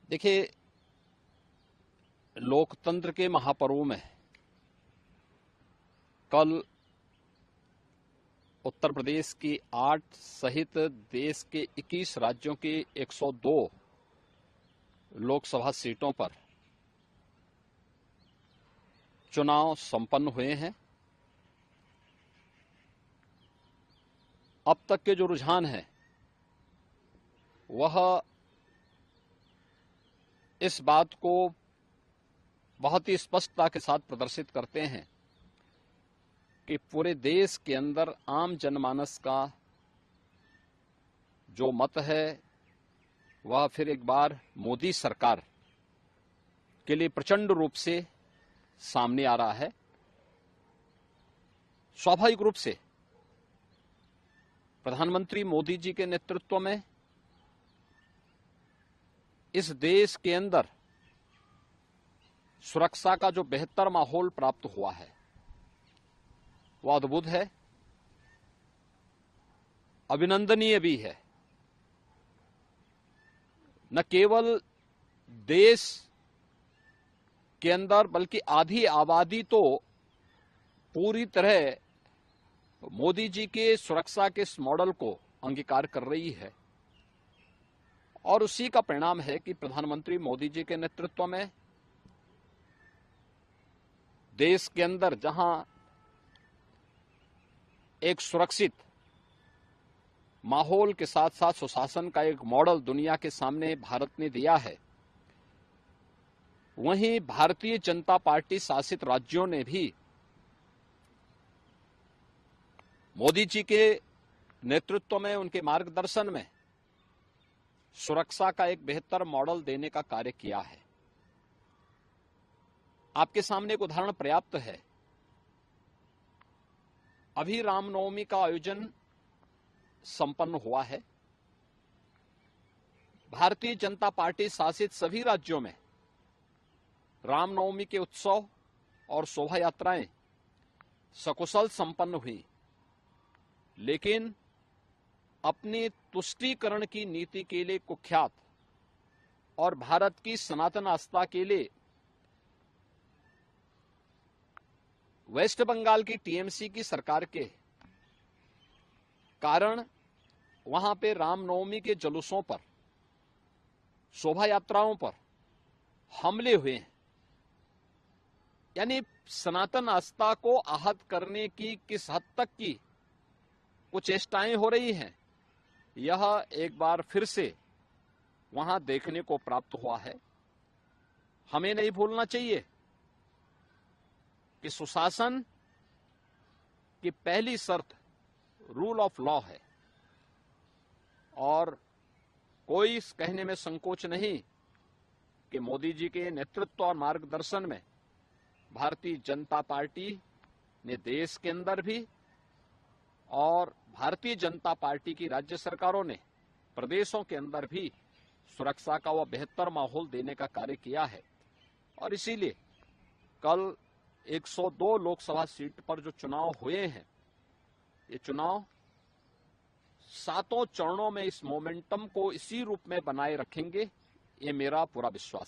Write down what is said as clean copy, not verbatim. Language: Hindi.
देखिए, लोकतंत्र के महापर्व में कल उत्तर प्रदेश की 8 सहित देश के 21 राज्यों की 102 लोकसभा सीटों पर चुनाव संपन्न हुए हैं। अब तक के जो रुझान हैं वह इस बात को बहुत ही स्पष्टता के साथ प्रदर्शित करते हैं कि पूरे देश के अंदर आम जनमानस का जो मत है वह फिर एक बार मोदी सरकार के लिए प्रचंड रूप से सामने आ रहा है। स्वाभाविक रूप से प्रधानमंत्री मोदी जी के नेतृत्व में इस देश के अंदर सुरक्षा का जो बेहतर माहौल प्राप्त हुआ है वह अद्भुत है, अभिनंदनीय भी है। न केवल देश के अंदर बल्कि आधी आबादी तो पूरी तरह मोदी जी के सुरक्षा के इस मॉडल को अंगीकार कर रही है और उसी का परिणाम है कि प्रधानमंत्री मोदी जी के नेतृत्व में देश के अंदर जहां एक सुरक्षित माहौल के साथ साथ सुशासन का एक मॉडल दुनिया के सामने भारत ने दिया है, वहीं भारतीय जनता पार्टी शासित राज्यों ने भी मोदी जी के नेतृत्व में, उनके मार्गदर्शन में सुरक्षा का एक बेहतर मॉडल देने का कार्य किया है। आपके सामने एक उदाहरण पर्याप्त है। अभी रामनवमी का आयोजन संपन्न हुआ है। भारतीय जनता पार्टी शासित सभी राज्यों में रामनवमी के उत्सव और शोभा यात्राएं सकुशल संपन्न हुई, लेकिन अपनी तुष्टीकरण की नीति के लिए कुख्यात और भारत की सनातन आस्था के लिए वेस्ट बंगाल की टीएमसी की सरकार के कारण वहां पे रामनवमी के जुलूसों पर, शोभा यात्राओं पर हमले हुए हैं। यानी सनातन आस्था को आहत करने की किस हद तक की कुछ चेष्टाएं हो रही हैं, यह एक बार फिर से वहां देखने को प्राप्त हुआ है। हमें नहीं भूलना चाहिए कि सुशासन की पहली शर्त रूल ऑफ लॉ है और कोई इस कहने में संकोच नहीं कि मोदी जी के नेतृत्व और मार्गदर्शन में भारतीय जनता पार्टी ने देश के अंदर भी और भारतीय जनता पार्टी की राज्य सरकारों ने प्रदेशों के अंदर भी सुरक्षा का वह बेहतर माहौल देने का कार्य किया है। और इसीलिए कल 102 लोकसभा सीट पर जो चुनाव हुए हैं, ये चुनाव 7 चरणों में इस मोमेंटम को इसी रूप में बनाए रखेंगे, ये मेरा पूरा विश्वास है।